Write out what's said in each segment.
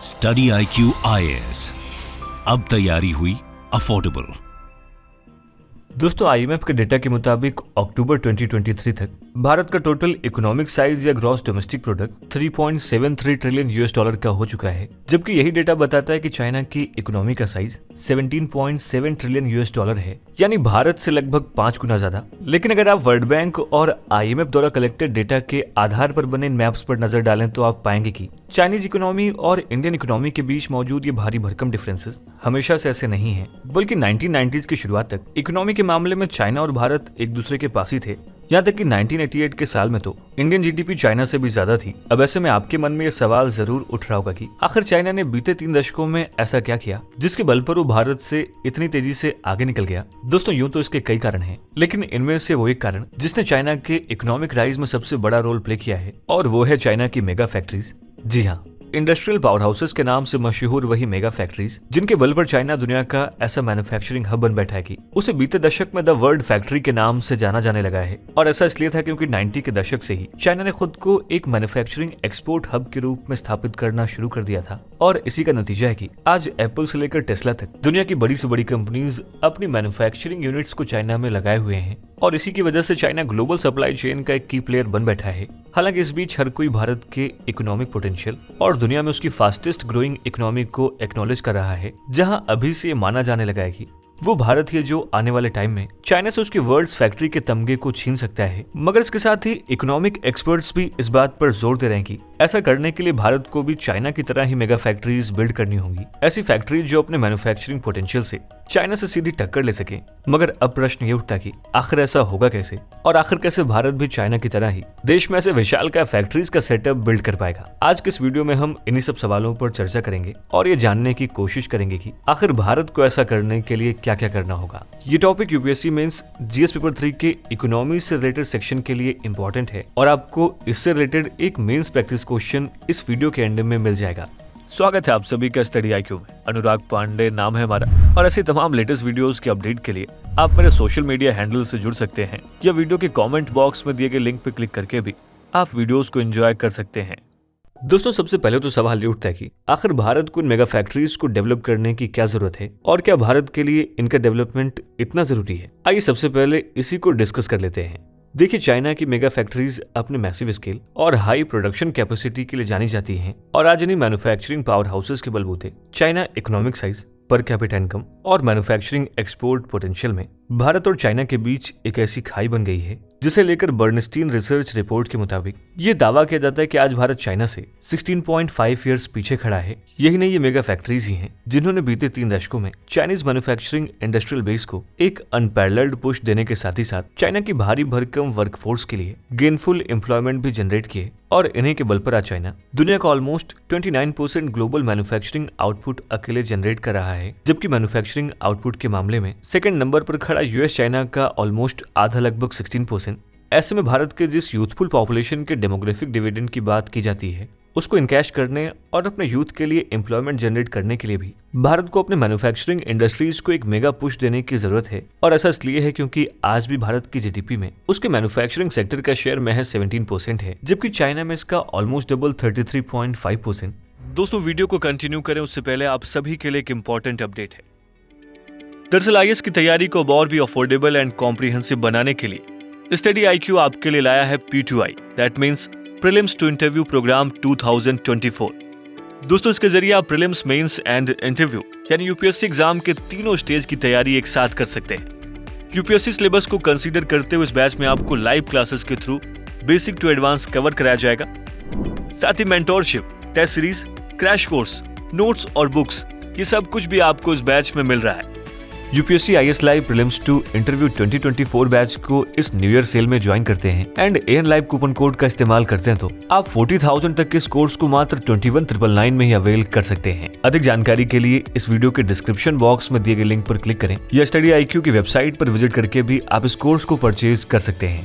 Study IQ IAS, अब तैयारी हुई अफोर्डेबल। दोस्तों, IMF के डेटा के मुताबिक अक्टूबर 2023 तक भारत का टोटल इकोनॉमिक साइज या gross domestic product 3.73 trillion US dollar का हो चुका है, जबकि यही डेटा बताता है कि चाइना की इकोनॉमी का साइज 17.7 ट्रिलियन US डॉलर है, यानी भारत से लगभग 5 गुना ज्यादा। लेकिन अगर आप वर्ल्ड बैंक और IMF द्वारा कलेक्टेड डेटा के आधार पर बने मैप्स पर नजर डालें तो आप पाएंगे कि चाइनीज इकोनॉमी और इंडियन इकोनॉमी के बीच मौजूद ये भारी भरकम डिफरेंसेस हमेशा से ऐसे नहीं हैं, बल्कि 1990s की शुरुआत तक इकोनॉमी के मामले में चाइना और भारत एक दूसरे के पास ही थे। यहाँ तक कि 1988 के साल में तो इंडियन GDP चाइना से भी ज्यादा थी। अब ऐसे में आपके मन में ये सवाल जरूर उठ रहा होगा कि आखिर चाइना ने बीते 3 दशकों में ऐसा क्या किया जिसके बल पर वो भारत से इतनी तेजी से आगे निकल गया। दोस्तों, यूं तो इसके कई कारण हैं, लेकिन इनमें से वो एक कारण जिसने चाइना के इकोनॉमिक राइज में सबसे बड़ा रोल प्ले किया है, और वो है चाइना की मेगा फैक्ट्रीज। जी हाँ, इंडस्ट्रियल पावर हाउसेस के नाम से मशहूर वही मेगा फैक्ट्रीज जिनके बल पर चाइना दुनिया का ऐसा मैन्युफैक्चरिंग हब बन बैठा है कि उसे बीते दशक में द वर्ल्ड फैक्ट्री के नाम से जाना जाने लगा है। और ऐसा इसलिए था क्योंकि 90 के दशक से ही चाइना ने खुद को एक मैन्युफैक्चरिंग एक्सपोर्ट हब के रूप में स्थापित करना शुरू कर दिया था। और इसी का नतीजा है कि आज एप्पल से लेकर टेस्ला तक दुनिया की बड़ी से बड़ी कंपनीज अपनी मैन्युफैक्चरिंग यूनिट्स को चाइना में लगाए हुए हैं, और इसी की वजह से चाइना ग्लोबल सप्लाई चेन का एक की प्लेयर बन बैठा है। हालांकि इस बीच हर कोई भारत के इकोनॉमिक पोटेंशियल और दुनिया में उसकी फास्टेस्ट ग्रोइंग इकोनॉमी को एक्नॉलेज कर रहा है, जहां अभी से माना जाने लगा है कि वो भारत ही जो आने वाले टाइम में चाइना से उसकी वर्ल्ड्स फैक्ट्री के तमगे को छीन सकता है। मगर इसके साथ ही इकोनॉमिक एक्सपर्ट्स भी इस बात पर जोर दे रहे हैं कि ऐसा करने के लिए भारत को भी चाइना की तरह ही मेगा फैक्ट्रीज बिल्ड करनी होंगी, ऐसी फैक्ट्रीज जो अपने मैन्युफैक्चरिंग पोटेंशियल से चाइना से सीधी टक्कर ले सके। मगर अब प्रश्न ये उठता कि आखिर ऐसा होगा कैसे, और आखिर कैसे भारत भी चाइना की तरह ही देश में ऐसे विशाल का फैक्ट्रीज का सेटअप बिल्ड कर पाएगा। आज के इस वीडियो में हम इन्हीं सब सवालों पर चर्चा करेंगे और ये जानने की कोशिश करेंगे कि आखिर भारत को ऐसा करने के लिए क्या क्या करना होगा। ये topic UPSC mains GS paper 3 के इकोनॉमी से रिलेटेड सेक्शन के लिए इम्पोर्टेंट है, और आपको इससे रिलेटेड एक मेंस प्रैक्टिस क्वेश्चन इस वीडियो के एंड में मिल जाएगा। स्वागत है आप सभी का स्टडी IQ में। अनुराग पांडे नाम है हमारा, और ऐसे तमाम लेटेस्ट वीडियोस के अपडेट के लिए आप मेरे सोशल मीडिया हैंडल से जुड़ सकते हैं, या वीडियो के कमेंट बॉक्स में दिए गए लिंक पर क्लिक करके भी आप वीडियोस को एंजॉय कर सकते हैं। दोस्तों, सबसे पहले तो सवाल ये उठता है कि आखिर भारत को इन मेगा फैक्ट्रीज को डेवलप करने की क्या जरूरत है, और क्या भारत के लिए इनका डेवलपमेंट इतना जरूरी है। आइए सबसे पहले इसी को डिस्कस कर लेते हैं। देखिए, चाइना की मेगा फैक्ट्रीज अपने मैसिव स्केल और हाई प्रोडक्शन कैपेसिटी के लिए जानी जाती हैं, और आज इन्हीं मैन्युफैक्चरिंग पावर हाउसेस के बलबूते China economic size, per capita income और मैन्युफैक्चरिंग एक्सपोर्ट पोटेंशियल में भारत और चाइना के बीच एक ऐसी खाई बन गई है जिसे लेकर बर्नस्टीन रिसर्च रिपोर्ट के मुताबिक ये दावा किया जाता है कि आज भारत चाइना से 16.5 ईयर्स पीछे खड़ा है। यही नहीं, ये मेगा फैक्ट्रीज ही हैं जिन्होंने बीते 3 दशकों में चाइनीज मैन्युफैक्चरिंग इंडस्ट्रियल बेस को एक अनपैरेलल्ड पुश देने के साथ ही साथ चाइना की भारी भरकम वर्कफोर्स के लिए गेनफुल एम्प्लॉयमेंट भी जनरेट किए, और इन्हीं के बल पर आज चाइना दुनिया का ऑलमोस्ट 29% ग्लोबल मैन्युफैक्चरिंग आउटपुट अकेले जनरेट कर रहा है, जबकि मैन्युफैक्चरिंग आउटपुट के मामले में सेकंड नंबर पर खड़ा US चाइना का ऑलमोस्ट आधा लगभग 16%। ऐसे में भारत के जिस यूथफुल पॉपुलेशन के डेमोग्राफिक डिविडेंड की बात की जाती है, उसको इनकैश करने और अपने यूथ के लिए एम्प्लॉयमेंट जनरेट करने के लिए भी भारत को अपने मैन्युफैक्चरिंग इंडस्ट्रीज को एक मेगा पुश देने की जरूरत है। और ऐसा इसलिए है क्योंकि आज भी भारत की GDP में उसके मैन्युफैक्चरिंग सेक्टर का शेयर महज 17% है, जबकि चाइना में इसका ऑलमोस्ट डबल 33.5%। दोस्तों, वीडियो को कंटिन्यू करें उससे पहले आप सभी के लिए एक इंपॉर्टेंट अपडेट है। दरअसल IAS की तैयारी को और भी अफोर्डेबल एंड कॉम्प्रिहेंसिव बनाने के लिए स्टडी IQ आपके लिए लाया है P2I, that means prelims to interview programme 2024। दोस्तों, इसके जरिए आप प्रीलिम्स, मेंस एंड इंटरव्यू यानी UPSC एग्जाम के तीनों स्टेज की तैयारी एक साथ कर सकते हैं। UPSC सिलेबस को कंसीडर करते हुए इस बैच में आपको लाइव क्लासेस के through basic to advance cover कराया जाएगा। साथ ही mentorship, test series, crash course, notes और बुक्स, ये सब कुछ भी आपको इस बैच में मिल रहा है। UPSC IAS live prelims to interview 2024 batch को इस न्यू ईयर सेल में ज्वाइन करते हैं and AN live coupon code का इस्तेमाल करते हैं तो आप 40,000 तक के इस कोर्स को मात्र 21,999 में ही अवेल कर सकते हैं। अधिक जानकारी के लिए इस वीडियो के डिस्क्रिप्शन बॉक्स में दिए गए लिंक पर क्लिक करें, या स्टडी IQ की वेबसाइट पर विजिट करके भी आप इस कोर्स को परचेज कर सकते हैं।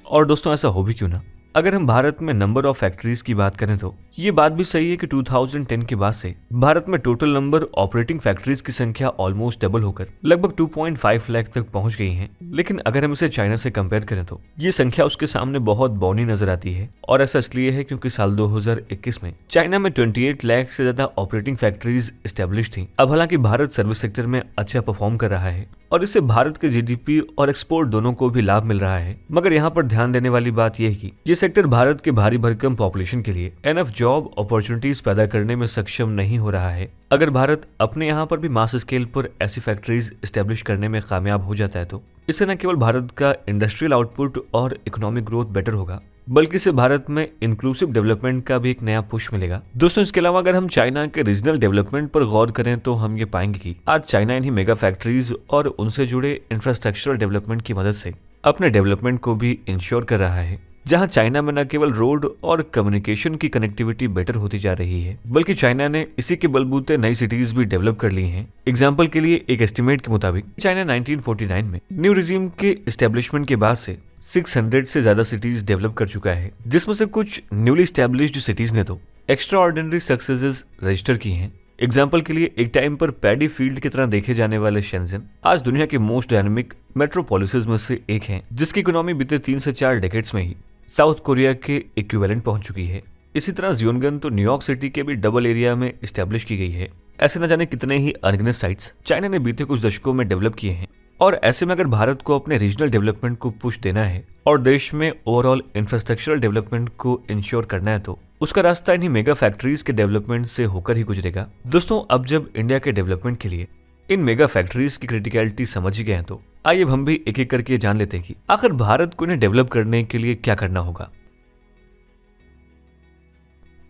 और दोस्तों, ऐसा हो भी क्यों ना, अगर हम भारत में नंबर ऑफ फैक्ट्रीज की बात करें तो ये बात भी सही है कि 2010 के बाद से भारत में टोटल नंबर ऑपरेटिंग फैक्ट्रीज की संख्या ऑलमोस्ट डबल होकर लगभग 2.5 लाख तक पहुंच गई है। लेकिन अगर हम इसे चाइना से कंपेयर करें तो ये संख्या उसके सामने बहुत बौनी नजर आती है। और ऐसा इसलिए है क्योंकि साल 2021 में चाइना में 28 लाख से ज्यादा ऑपरेटिंग फैक्ट्रीज एस्टेब्लिश थी। अब हालांकि भारत सर्विस सेक्टर में अच्छा परफॉर्म कर रहा है और इससे भारत के जीडीपी और एक्सपोर्ट दोनों को भी लाभ मिल रहा है, मगर यहाँ पर ध्यान देने वाली बात यह है कि ये सेक्टर भारत के भारी भरकम पॉपुलेशन के लिए एनफ जॉब अपॉर्चुनिटीज पैदा करने में सक्षम नहीं हो रहा है। अगर भारत अपने यहाँ पर भी मास स्केल पर ऐसी फैक्ट्रीज एस्टेब्लिश करने में कामयाब हो जाता है तो इससे न केवल भारत का इंडस्ट्रियल आउटपुट और इकोनॉमिक ग्रोथ बेटर होगा, बल्कि इससे भारत में इंक्लूसिव डेवलपमेंट का भी एक नया पुश मिलेगा। दोस्तों, इसके अलावा अगर हम चाइना के रीजनल डेवलपमेंट पर गौर करें तो हम ये पाएंगे कि आज चाइना इन्हीं मेगा फैक्ट्रीज और उनसे जुड़े इंफ्रास्ट्रक्चरल डेवलपमेंट की मदद से अपने डेवलपमेंट को भी इंश्योर कर रहा है। जहां चाइना में न केवल रोड और कम्युनिकेशन की कनेक्टिविटी बेटर होती जा रही है, बल्कि चाइना ने इसी के बलबूते नई सिटीज भी डेवलप कर ली हैं। एग्जाम्पल के लिए एक एस्टिमेट के मुताबिक चाइना 1949 में न्यू रिजीम के एस्टेब्लिशमेंट के बाद से 600 से ज्यादा सिटीज डेवलप कर चुका है, जिसमें से कुछ न्यूली एस्टेब्लिश्ड सिटीज ने तो एक्स्ट्रा ऑर्डिनरी सक्सेसेस रजिस्टर की हैं। एग्जाम्पल के लिए एक टाइम पर पैडी फील्ड की तरह देखे जाने वाले शेंजन आज दुनिया के मोस्ट डायनामिक मेट्रोपोलिसेस में से एक है, जिसकी इकोनॉमी बीते 3 से 4 डेकेड्स में ही साउथ कोरिया के इक्विवेलेंट पहुंच चुकी है। इसी तरह जियोनगन तो न्यूयॉर्क सिटी के भी डबल एरिया में एस्टेब्लिश की गई है। ऐसे न जाने कितने ही अनगिनत साइट्स चाइना ने बीते कुछ दशकों में डेवलप किए हैं। और ऐसे में अगर भारत को अपने रीजनल डेवलपमेंट को पुश देना है और देश में ओवरऑल इंफ्रास्ट्रक्चरल डेवलपमेंट को इंश्योर करना है तो उसका रास्ता इन्हीं मेगा फैक्ट्रीज के डेवलपमेंट से होकर ही गुजरेगा। दोस्तों, अब जब इंडिया के डेवलपमेंट के लिए इन मेगा फैक्ट्रीज की क्रिटिकलिटी समझ ही गए हैं तो आइए हम भी एक एक करके जान लेते हैं कि आखिर भारत को इन्हें डेवलप करने के लिए क्या करना होगा।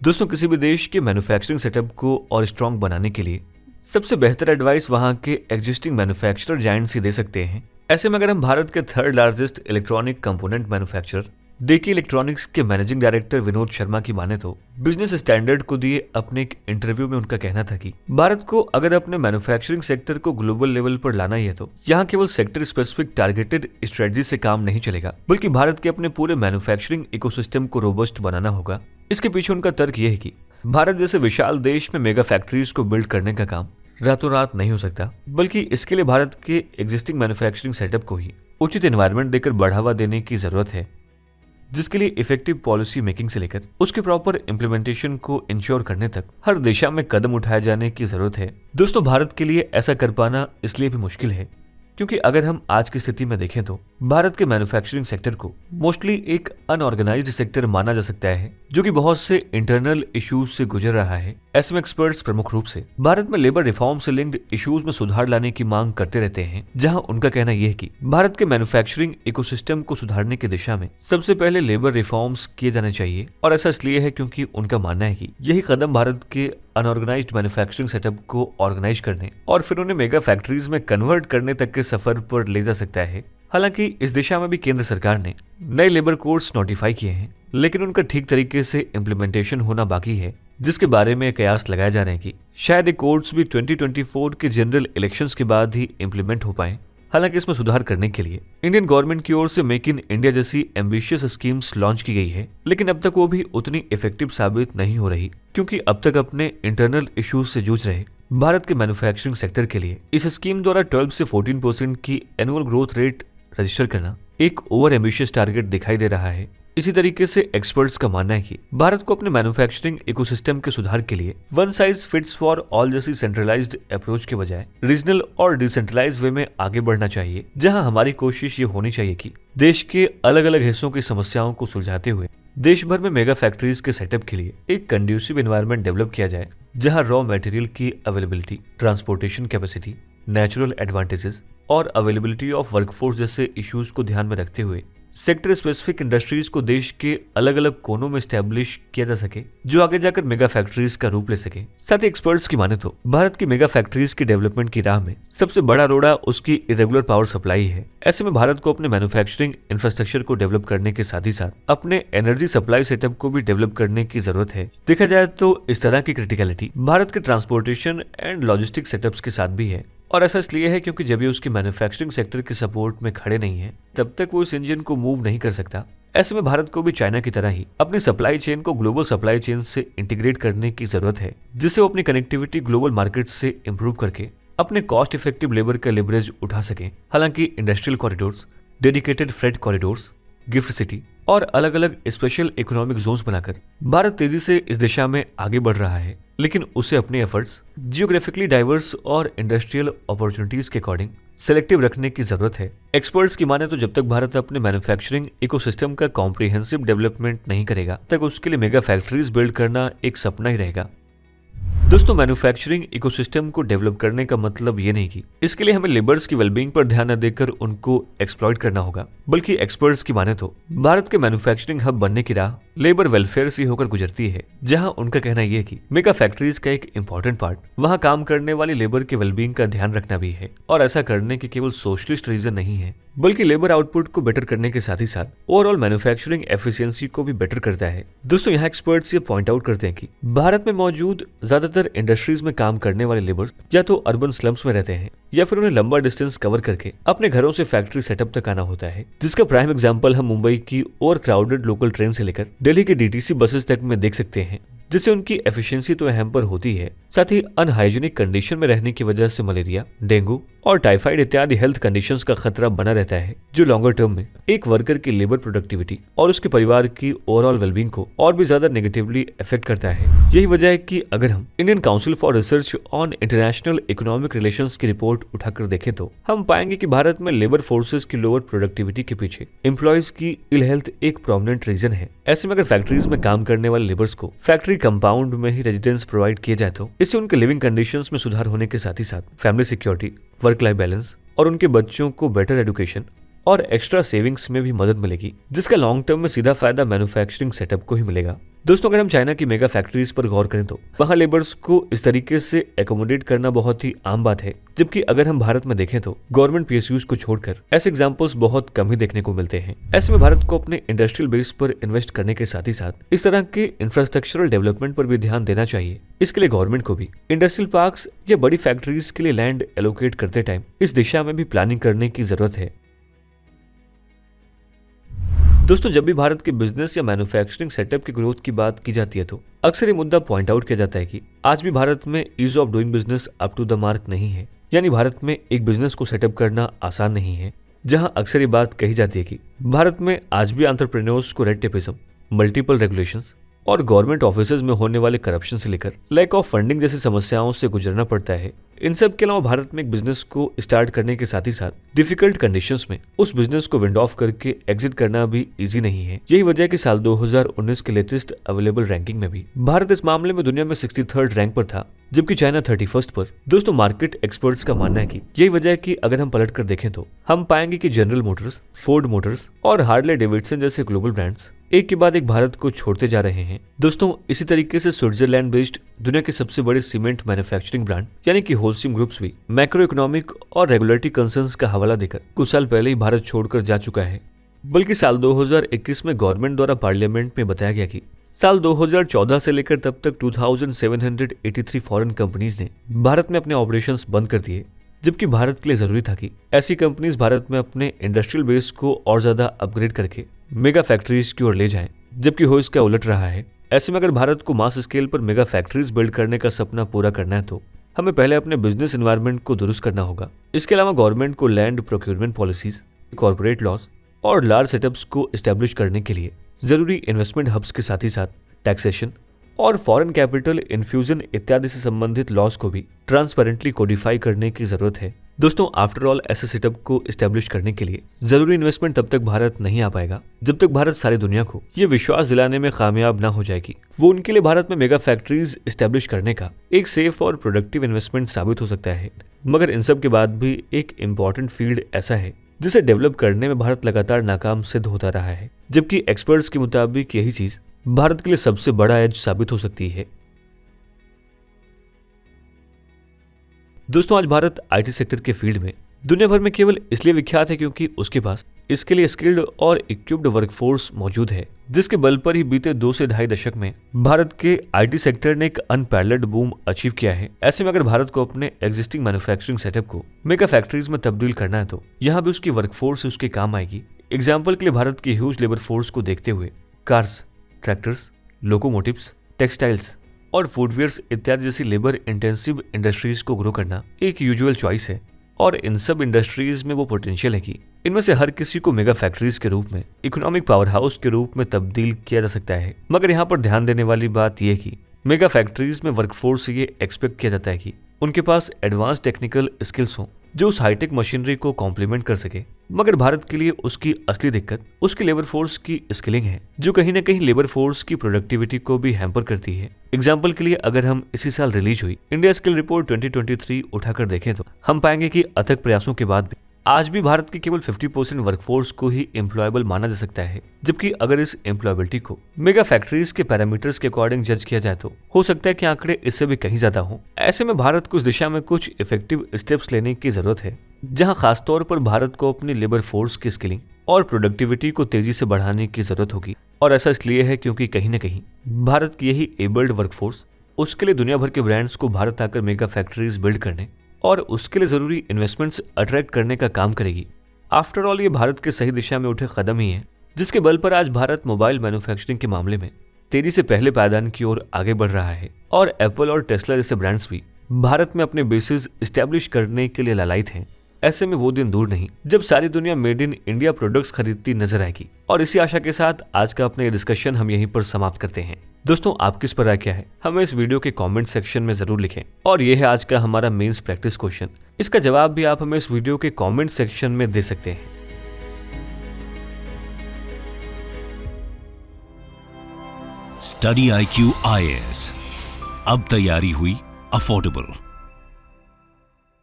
दोस्तों, किसी भी देश के मैन्युफैक्चरिंग सेटअप को और स्ट्रॉन्ग बनाने के लिए सबसे बेहतर एडवाइस वहां के एग्जिस्टिंग मैन्युफैक्चरर जायंट्स ही दे सकते हैं। ऐसे में अगर हम भारत के third largest electronic component manufacturer Deki electronics के मैनेजिंग डायरेक्टर विनोद शर्मा की माने तो बिजनेस स्टैंडर्ड को दिए अपने एक इंटरव्यू में उनका कहना था कि भारत को अगर अपने मैन्युफैक्चरिंग सेक्टर को ग्लोबल लेवल पर लाना ही है तो यहाँ केवल सेक्टर स्पेसिफिक टारगेटेड स्ट्रेटजी से काम नहीं चलेगा, बल्कि भारत के अपने पूरे मैन्युफैक्चरिंग इकोसिस्टम को रोबस्ट बनाना होगा। इसके पीछे उनका तर्क यह है कि भारत जैसे विशाल देश में मेगा फैक्ट्रीज को बिल्ड करने का काम रातों रात नहीं हो सकता, बल्कि इसके लिए भारत के एग्जिस्टिंग मैन्युफैक्चरिंग सेटअप को ही उचित एनवायरनमेंट देकर बढ़ावा देने की जरूरत है, जिसके लिए इफेक्टिव पॉलिसी मेकिंग से लेकर उसके प्रॉपर इम्प्लीमेंटेशन को इंश्योर करने तक हर दिशा में कदम उठाए जाने की जरूरत है। दोस्तों, भारत के लिए ऐसा कर पाना इसलिए भी मुश्किल है क्योंकि अगर हम आज की स्थिति में देखें तो भारत के मैन्युफैक्चरिंग सेक्टर को मोस्टली एक अनऑर्गेनाइज्ड सेक्टर माना जा सकता है, जो कि बहुत से इंटरनल इश्यूज से गुजर रहा है। ऐसे में एक्सपर्ट्स प्रमुख रूप से भारत में लेबर रिफॉर्म से लिंक्ड इश्यूज में सुधार लाने की मांग करते रहते हैं, जहां उनका कहना यह है कि भारत के मैन्युफैक्चरिंग इकोसिस्टम को सुधारने की दिशा में सबसे पहले लेबर रिफॉर्म्स किए जाने चाहिए। और ऐसा इसलिए है क्योंकि उनका मानना है कि यही कदम भारत के अनऑर्गेनाइज्ड मैन्युफैक्चरिंग सेटअप को ऑर्गेनाइज करने और फिर उन्हें मेगा फैक्ट्रीज में कन्वर्ट करने तक के सफर पर ले जा सकता है। हालांकि इस दिशा में भी केंद्र सरकार ने नए लेबर कोड्स नोटिफाई किए हैं, लेकिन उनका ठीक तरीके से इम्प्लीमेंटेशन होना बाकी है, जिसके बारे में कयास लगाए जा रहे हैं कि शायद ये कोड्स भी 2024 के जनरल इलेक्शंस के बाद ही इम्प्लीमेंट हो पाए। हालांकि इसमें सुधार करने के लिए इंडियन गवर्नमेंट की ओर से मेक इन इंडिया जैसी एम्बिशियस स्कीम्स लॉन्च की गई है, लेकिन अब तक वो भी उतनी इफेक्टिव साबित नहीं हो रही, क्योंकि अब तक अपने इंटरनल इश्यूज से जूझ रहे भारत के मैन्युफैक्चरिंग सेक्टर के लिए इस स्कीम द्वारा 12 से 14% की एनुअल ग्रोथ रेट रजिस्टर करना एक ओवर एम्बिशियस टारगेट दिखाई दे रहा है। इसी तरीके से एक्सपर्ट्स का मानना है कि भारत को अपने मैन्युफैक्चरिंग इकोसिस्टम के सुधार के लिए one size fits for all जैसी सेंट्रलाइज्ड अप्रोच के बजाय रीजनल और डिसेंट्रलाइज्ड वे में आगे बढ़ना चाहिए, जहां हमारी कोशिश ये होनी चाहिए कि देश के अलग अलग हिस्सों की समस्याओं को सुलझाते हुए देश भर में मेगा फैक्ट्रीज के सेटअप के लिए एक कंड्यूसिव एनवायरनमेंट डेवलप किया जाए, जहां रॉ मटेरियल की availability, transportation capacity, natural advantages और अवेलेबिलिटी ऑफ वर्कफोर्स जैसे इश्यूज को ध्यान में रखते हुए सेक्टर स्पेसिफिक इंडस्ट्रीज को देश के अलग अलग कोनों में स्टैब्लिश किया जा सके, जो आगे जाकर मेगा फैक्ट्रीज का रूप ले सके। साथ ही एक्सपर्ट्स की माने तो भारत की मेगा फैक्ट्रीज की डेवलपमेंट की राह में सबसे बड़ा रोड़ा उसकी इरेगुलर पावर सप्लाई है। ऐसे में भारत को अपने मैन्युफैक्चरिंग इंफ्रास्ट्रक्चर को डेवलप करने के साथ ही साथ अपने एनर्जी सप्लाई सेटअप को भी डेवलप करने की जरूरत है। देखा जाए तो इस तरह की क्रिटिकलिटी भारत के ट्रांसपोर्टेशन एंड लॉजिस्टिक सेटअप्स के साथ भी है, और ऐसा इसलिए है क्योंकि जब ये उसके मैन्युफैक्चरिंग सेक्टर के सपोर्ट में खड़े नहीं है तब तक वो इस इंजन को मूव नहीं कर सकता। ऐसे में भारत को भी चाइना की तरह ही अपनी सप्लाई चेन को ग्लोबल सप्लाई चेन से इंटीग्रेट करने की जरूरत है, जिससे वो अपनी कनेक्टिविटी ग्लोबल मार्केट से इंप्रूव करके अपने कॉस्ट इफेक्टिव लेबर का लेवरेज उठा सके। हालांकि industrial corridors, dedicated freight corridors, gift city और अलग अलग स्पेशल इकोनॉमिक जोन्स बनाकर भारत तेजी से इस दिशा में आगे बढ़ रहा है, लेकिन उसे अपने एफर्ट्स जियोग्राफिकली डाइवर्स और इंडस्ट्रियल अपॉर्चुनिटीज के अकॉर्डिंग सेलेक्टिव रखने की जरूरत है। एक्सपर्ट्स की माने तो जब तक भारत अपने मैन्युफैक्चरिंग इकोसिस्टम का कॉम्प्रिहेंसिव डेवलपमेंट नहीं करेगा तक उसके लिए मेगा फैक्ट्रीज बिल्ड करना एक सपना ही रहेगा। दोस्तों, मैन्युफैक्चरिंग इकोसिस्टम को डेवलप करने का मतलब ये नहीं कि इसके लिए हमें लेबर्स की वेलबींग पर ध्यान न देकर उनको एक्सप्लॉइट करना होगा, बल्कि एक्सपर्ट्स की माने तो भारत के मैन्युफैक्चरिंग हब बनने की राह लेबर वेलफेयर से होकर गुजरती है, जहां उनका कहना यह है कि मेगा फैक्ट्रीज का एक इंपॉर्टेंट पार्ट वहां काम करने वाली लेबर के वेलबींग का ध्यान रखना भी है। और ऐसा करने के केवल सोशलिस्ट रीजन नहीं है, बल्कि लेबर आउटपुट को बेटर करने के साथ ही साथ ओवरऑल मैन्युफैक्चरिंग एफिशिएंसी को भी बेटर करता है। दोस्तों, यहाँ एक्सपर्ट्स ये पॉइंट आउट करते हैं कि भारत में मौजूद ज्यादातर इंडस्ट्रीज में काम करने वाले लेबर्स या तो अर्बन स्लम्स में रहते हैं या फिर उन्हें लंबा डिस्टेंस कवर करके अपने घरों से फैक्ट्री सेटअप तक आना होता है, जिसका प्राइम एग्जांपल हम मुंबई की ओवर क्राउडेड लोकल ट्रेन से लेकर दिल्ली के डीटीसी बसेस तक में देख सकते हैं, जिससे उनकी एफिशिएंसी तो हैम्पर होती है, साथ ही अनहाइजीनिक कंडीशन में रहने की वजह से मलेरिया, डेंगू और टाइफाइड इत्यादि हेल्थ कंडीशंस का खतरा बना रहता है, जो लॉन्गर टर्म में एक वर्कर की लेबर प्रोडक्टिविटी और उसके परिवार की ओवरऑल वेलबींग को और भी ज्यादा नेगेटिवली अफेक्ट करता है। यही वजह है कि अगर हम Indian council for research on international economic relations की रिपोर्ट उठाकर देखें तो हम पाएंगे कि भारत में लेबर फोर्सेस की लोअर प्रोडक्टिविटी के पीछे एम्प्लॉयज की इल हेल्थ एक प्रोमिनेंट रीजन है। ऐसे में अगर फैक्ट्रीज में काम करने वाले लेबर्स को फैक्ट्री कंपाउंड में ही रेजिडेंस प्रोवाइड किए जाए तो इससे उनके लिविंग कंडीशंस में सुधार होने के साथ ही साथ family security, work life balance और उनके बच्चों को बेटर एजुकेशन और एक्स्ट्रा सेविंग्स में भी मदद मिलेगी, जिसका लॉन्ग टर्म में सीधा फायदा मैन्युफैक्चरिंग सेटअप को ही मिलेगा। दोस्तों, अगर हम चाइना की मेगा फैक्ट्रीज पर गौर करें तो वहां लेबर्स को इस तरीके से एकोमोडेट करना बहुत ही आम बात है, जबकि अगर हम भारत में देखें तो गवर्नमेंट पीएसयूज को छोड़कर ऐसे एग्जांपल्स बहुत कम ही देखने को मिलते हैं। ऐसे में भारत को अपने इंडस्ट्रियल बेस पर इन्वेस्ट करने के साथ ही साथ इस तरह के इंफ्रास्ट्रक्चरल डेवलपमेंट पर भी ध्यान देना चाहिए। इसके लिए गवर्नमेंट को भी इंडस्ट्रियल पार्क्स या बड़ी फैक्ट्रीज के लिए लैंड एलोकेट करते टाइम इस दिशा में भी प्लानिंग करने की जरूरत है। दोस्तों, जब भी भारत के बिजनेस या मैन्युफैक्चरिंग सेटअप की ग्रोथ की बात की जाती है तो अक्सर ये मुद्दा पॉइंट आउट किया जाता है कि आज भी भारत में ease of doing business up to the mark नहीं है, यानी भारत में एक बिजनेस को सेटअप करना आसान नहीं है। जहां अक्सर ये बात कही जाती है कि भारत में आज भी एंटरप्रेन्योर्स को रेड टेपिज्म, मल्टीपल रेगुलेशंस और गवर्नमेंट ऑफिसेज में होने वाले करप्शन से लेकर लैक ऑफ फंडिंग जैसी समस्याओं से गुजरना पड़ता है। इन सब के अलावा भारत में एक बिजनेस को स्टार्ट करने के साथ ही साथ डिफिकल्ट कंडीशंस में उस बिजनेस को विंड ऑफ करके एग्जिट करना भी इजी नहीं है। यही वजह है कि साल 2019 के लेटेस्ट अवेलेबल रैंकिंग में भी भारत इस मामले में दुनिया में 63rd रैंक पर था, जबकि चाइना 31st पर। दोस्तों, मार्केट एक्सपर्ट्स का मानना है कि यही वजह है कि अगर हम पलट कर देखें तो हम पाएंगे कि जनरल मोटर्स, फोर्ड मोटर्स और हार्ले डेविडसन जैसे ग्लोबल ब्रांड्स एक के बाद एक भारत को छोड़ते जा रहे हैं। दोस्तों, इसी तरीके से स्विट्जरलैंड बेस्ड दुनिया के सबसे बड़े सीमेंट मैन्युफैक्चरिंग ब्रांड यानी कि होल्सिम ग्रुप्स भी मैक्रो इकोनॉमिक और रेगुलेटरी कंसर्न्स का हवाला देकर कुछ साल पहले ही भारत छोड़कर जा चुका है। बल्कि साल 2021 में गवर्नमेंट द्वारा पार्लियामेंट में बताया गया कि साल 2014 से लेकर तब तक 2783 फॉरेन कंपनीज ने भारत में अपने ऑपरेशंस बंद कर दिए, जबकि भारत के लिए जरूरी था कि ऐसी कंपनीज भारत में अपने इंडस्ट्रियल बेस को और ज्यादा अपग्रेड करके मेगा फैक्ट्रीज की ओर ले जाएं, जबकि हो इसका उलट रहा है। ऐसे में अगर भारत को मास स्केल पर मेगा फैक्ट्रीज बिल्ड करने का सपना पूरा करना है तो हमें पहले अपने बिजनेस एनवायरनमेंट को दुरुस्त करना होगा। इसके अलावा गवर्नमेंट को land procurement policies, corporate laws और लार्ज सेटअप्स को एस्टेब्लिश करने के लिए जरूरी इन्वेस्टमेंट हब्स के साथ ही साथ टैक्सेशन और फॉरेन कैपिटल इन्फ्यूजन इत्यादि से संबंधित लॉज को भी ट्रांसपेरेंटली कोडिफाई करने की जरूरत है। दोस्तों, आफ्टर ऑल ऐसे सेटअप को एस्टेब्लिश करने के लिए जरूरी इन्वेस्टमेंट तब तक भारत नहीं आ पाएगा जब तक भारत सारी दुनिया को ये विश्वास दिलाने में कामयाब ना हो जाएगी वो उनके लिए भारत में मेगा फैक्ट्रीज एस्टेब्लिश करने का एक सेफ और प्रोडक्टिव इन्वेस्टमेंट साबित हो सकता है। मगर इन सब के बाद भी एक इम्पॉर्टेंट फील्ड ऐसा है जिसे डेवलप करने में भारत लगातार नाकाम सिद्ध होता रहा है, जबकि एक्सपर्ट्स के मुताबिक यही चीज भारत के लिए सबसे बड़ा एज साबित हो सकती है। दोस्तों, आज भारत आईटी सेक्टर के फील्ड में दुनिया भर में केवल इसलिए विख्यात है क्योंकि उसके पास इसके लिए स्किल्ड और इक्विप्ड वर्कफोर्स मौजूद है, जिसके बल पर ही बीते 2 से ढाई दशक में भारत के आईटी सेक्टर ने एक अनपैरेलल्ड बूम अचीव किया है। ऐसे में अगर भारत को अपने एग्जिस्टिंग मैन्युफैक्चरिंग सेटअप को मेगा फैक्ट्रीज में तब्दील करना है तो यहाँ भी उसकी वर्कफोर्स उसके काम आएगी। एग्जाम्पल के लिए भारत की ह्यूज लेबर फोर्स को देखते हुए कार्स, ट्रैक्टर्स, लोकोमोटिव्स, टेक्सटाइल्स और फूडवेयर्स इत्यादि जैसी लेबर इंटेंसिव इंडस्ट्रीज को ग्रो करना एक यूजुअल चॉइस है। और इन सब इंडस्ट्रीज में वो पोटेंशियल है कि इनमें से हर किसी को मेगा फैक्ट्रीज के रूप में इकोनॉमिक पावर हाउस के रूप में तब्दील किया जा सकता है। मगर यहाँ पर ध्यान देने वाली बात यह कि मेगा फैक्ट्रीज में वर्कफोर्स से ये एक्सपेक्ट किया जाता है कि उनके पास एडवांस टेक्निकल स्किल्स हों जो उस हाईटेक मशीनरी को कॉम्प्लीमेंट कर सके। मगर भारत के लिए उसकी असली दिक्कत उसकी लेबर फोर्स की स्किलिंग है, जो कहीं ना कहीं लेबर फोर्स की प्रोडक्टिविटी को भी हैम्पर करती है। एग्जाम्पल के लिए अगर हम इसी साल रिलीज हुई इंडिया स्किल रिपोर्ट 2023 उठाकर देखें तो हम पाएंगे कि अथक प्रयासों के बाद भी आज भी भारत की केवल 50% वर्कफोर्स को ही एम्प्लॉयबल माना जा सकता है, जबकि अगर इस एम्प्लॉयबिलिटी को मेगा फैक्ट्रीज के पैरामीटर्स के अकॉर्डिंग जज किया जाए तो हो सकता है कि आंकड़े इससे भी कहीं ज्यादा हों। ऐसे में भारत को इस दिशा में कुछ इफेक्टिव स्टेप्स लेने की जरूरत है, जहां खासतौर पर भारत को अपनी लेबर फोर्स की स्किलिंग और प्रोडक्टिविटी को तेजी से बढ़ाने की जरूरत होगी। और ऐसा इसलिए है क्योंकि कहीं न कहीं भारत की यही एबल्ड वर्कफोर्स उसके लिए दुनिया भर के ब्रांड्स को भारत आकर मेगा फैक्ट्रीज बिल्ड करने और उसके लिए जरूरी इन्वेस्टमेंट्स अट्रैक्ट करने का काम करेगी। आफ्टर ऑल ये भारत के सही दिशा में उठे कदम ही है, जिसके बल पर आज भारत मोबाइल मैन्युफैक्चरिंग के मामले में तेजी से पहले पायदान की ओर आगे बढ़ रहा है। और एप्पल और टेस्ला जैसे ब्रांड्स भी भारत में अपने बेसिस एस्टेब्लिश करने के लिए लालायित हैं। ऐसे में वो दिन दूर नहीं जब सारी दुनिया मेड इन इंडिया प्रोडक्ट्स खरीदती नजर आएगी। और इसी आशा के साथ आज का अपना ये डिस्कशन हम यहीं पर समाप्त करते हैं। दोस्तों, आपकी इस पर राय क्या है हमें इस वीडियो के कमेंट सेक्शन में जरूर लिखें। और ये है आज का हमारा मेंस प्रैक्टिस क्वेश्चन। इसका जवाब भी आप हमें इस वीडियो के कमेंट सेक्शन में दे सकते हैं। स्टडी IQ IAS, अब तैयारी हुई अफोर्डेबल।